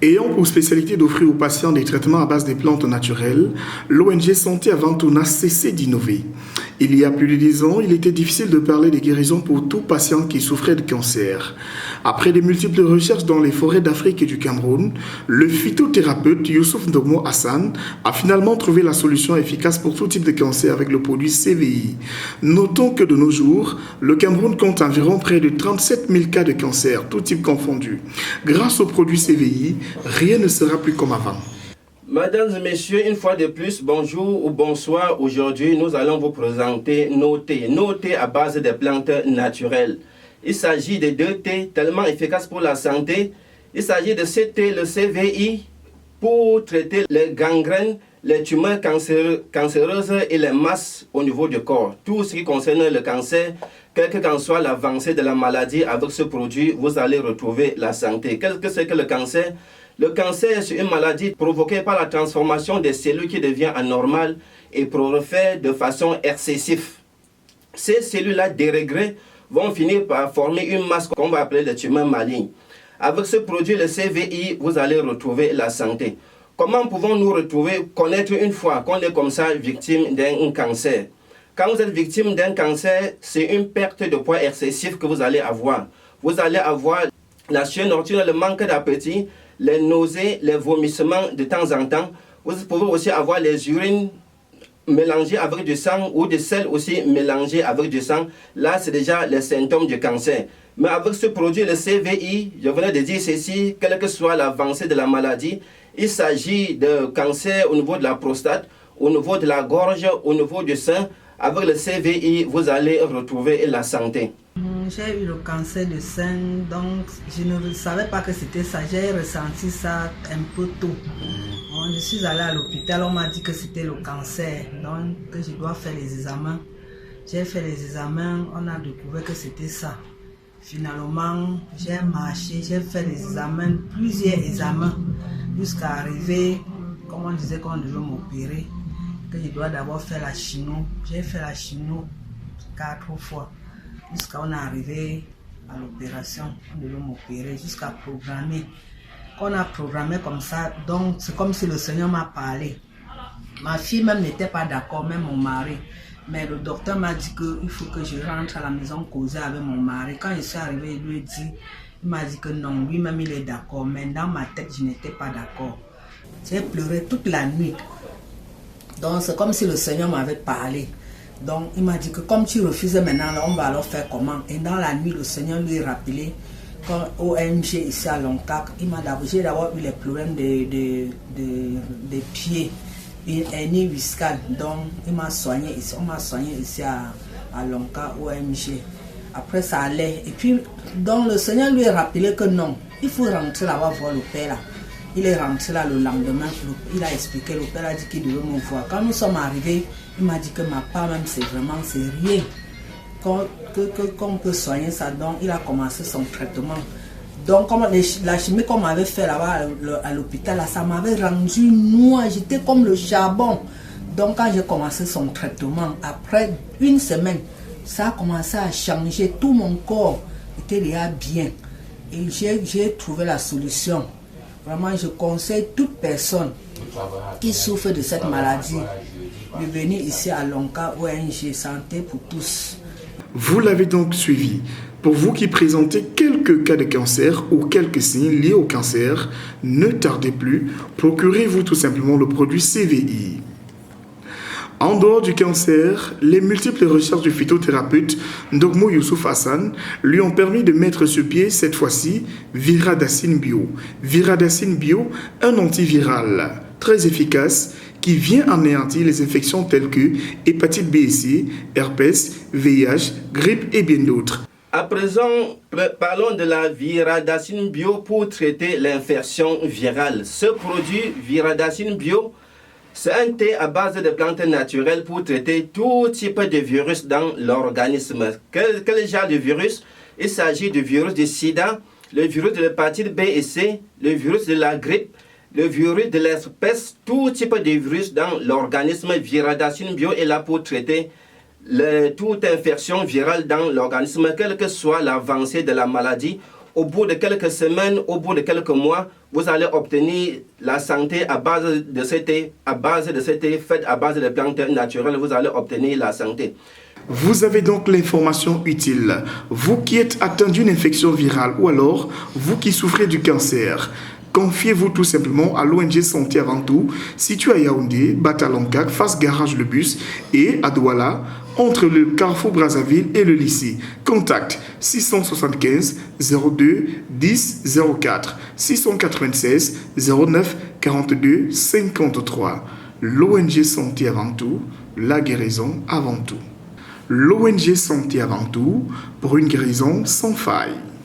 Ayant pour spécialité d'offrir aux patients des traitements à base des plantes naturelles, l'ONG Santé Aventure n'a cessé d'innover. Il y a plus de 10 ans, il était difficile de parler de guérison pour tout patient qui souffrait de cancer. Après de multiples recherches dans les forêts d'Afrique et du Cameroun, le phytothérapeute Youssouf Ndogmo Hassan a finalement trouvé la solution efficace pour tout type de cancer avec le produit CVI. Notons que de nos jours, le Cameroun compte environ près de 37 000 cas de cancer, tout type confondu. Grâce au produit CVI, rien ne sera plus comme avant. Mesdames et messieurs, une fois de plus, bonjour ou bonsoir. Aujourd'hui, nous allons vous présenter nos thés à base de plantes naturelles. Il s'agit de 2 thés tellement efficaces pour la santé. Il s'agit de ce thé, le CVI, pour traiter les gangrènes, les tumeurs cancéreuses et les masses au niveau du corps. Tout ce qui concerne le cancer, quelle qu'en soit l'avancée de la maladie, avec ce produit, vous allez retrouver la santé. Qu'est-ce que c'est que le cancer? Le cancer, c'est une maladie provoquée par la transformation des cellules qui devient anormale et prolifèrent de façon excessive. Ces cellules-là dérégrées vont finir par former une masse qu'on va appeler des tumeurs malignes. Avec ce produit, le CVI, vous allez retrouver la santé. Comment pouvons-nous connaître une fois qu'on est comme ça victime d'un cancer? Quand vous êtes victime d'un cancer, c'est une perte de poids excessive que vous allez avoir. Vous allez avoir la sueur nocturne, le manque d'appétit, les nausées, les vomissements de temps en temps. Vous pouvez aussi avoir les urines mélangées avec du sang ou des sels aussi mélangés avec du sang. Là, c'est déjà les symptômes du cancer. Mais avec ce produit, le CVI, je venais de dire ceci, quelle que soit l'avancée de la maladie, il s'agit de cancer au niveau de la prostate, au niveau de la gorge, au niveau du sein. Avec le CVI, vous allez retrouver la santé. J'ai eu le cancer du sein, donc je ne savais pas que c'était ça. J'ai ressenti ça un peu tôt. Bon, je suis allée à l'hôpital, on m'a dit que c'était le cancer, donc que je dois faire les examens. J'ai fait les examens, on a découvert que c'était ça. Finalement, j'ai marché, j'ai fait les examens, plusieurs examens, jusqu'à arriver, comme on disait qu'on devait m'opérer, que je dois d'abord faire la chimio. J'ai fait la chimio 4 fois. Jusqu'à on est arrivé à l'opération, on devait m'opérer, jusqu'à programmer. Quand on a programmé comme ça, donc c'est comme si le Seigneur m'a parlé. Ma fille même n'était pas d'accord, même mon mari. Mais le docteur m'a dit qu'il faut que je rentre à la maison causer avec mon mari. Quand je suis arrivé, il m'a dit que non, lui-même il est d'accord. Mais dans ma tête, je n'étais pas d'accord. J'ai pleuré toute la nuit. Donc c'est comme si le Seigneur m'avait parlé. Donc il m'a dit que comme tu refusais maintenant, on va alors faire comment? Et dans la nuit, le Seigneur lui a rappelé quand ONG ici à Loncac, j'ai d'abord eu les problèmes des pieds, une hernie discale. Donc il m'a soigné ici, on m'a soigné ici à Loncac ONG. Après ça allait. Et puis donc le Seigneur lui a rappelé que non, il faut rentrer là-bas voir le père là. Il est rentré là le lendemain, il a expliqué, le père a dit qu'il devait me voir. Quand nous sommes arrivés, il m'a dit que ma part même c'est rien. Qu'on peut soigner ça, donc il a commencé son traitement. Donc comme la chimie qu'on m'avait fait là-bas à l'hôpital, ça m'avait rendu noir, j'étais comme le charbon. Donc quand j'ai commencé son traitement, après une semaine, ça a commencé à changer, tout mon corps était déjà bien. Et j'ai trouvé la solution. Vraiment, je conseille toute personne qui souffre de cette maladie de venir ici à Loncac ONG Santé pour tous. Vous l'avez donc suivi. Pour vous qui présentez quelques cas de cancer ou quelques signes liés au cancer, ne tardez plus, procurez-vous tout simplement le produit CVI. En dehors du cancer, les multiples recherches du phytothérapeute Ndogmo Youssouf Hassan lui ont permis de mettre sur pied, cette fois-ci, Viradacin Bio. Viradacin Bio, un antiviral très efficace qui vient anéantir les infections telles que hépatite B et C, herpès, VIH, grippe et bien d'autres. À présent, parlons de la Viradacin Bio pour traiter l'infection virale. Ce produit Viradacin Bio, c'est un thé à base de plantes naturelles pour traiter tout type de virus dans l'organisme. Quel genre de virus? Il s'agit du virus du sida, le virus de l'hépatite B et C, le virus de la grippe, le virus de l'herpès, tout type de virus dans l'organisme. Viradacin Bio est là pour traiter toute infection virale dans l'organisme, quelle que soit l'avancée de la maladie. Au bout de quelques semaines, au bout de quelques mois, vous allez obtenir la santé à base de ce thé, fait à base de plantes naturelles, vous allez obtenir la santé. Vous avez donc l'information utile. Vous qui êtes atteint d'une infection virale ou alors vous qui souffrez du cancer, confiez-vous tout simplement à l'ONG Santé Avant Tout, située à Yaoundé, Batalonkak, face Garage Le Bus et à Douala, entre le Carrefour Brazzaville et le lycée. Contact 675 02 10 04 696 09 42 53. L'ONG Santé Avant Tout, la guérison avant tout. L'ONG Santé Avant Tout, pour une guérison sans faille.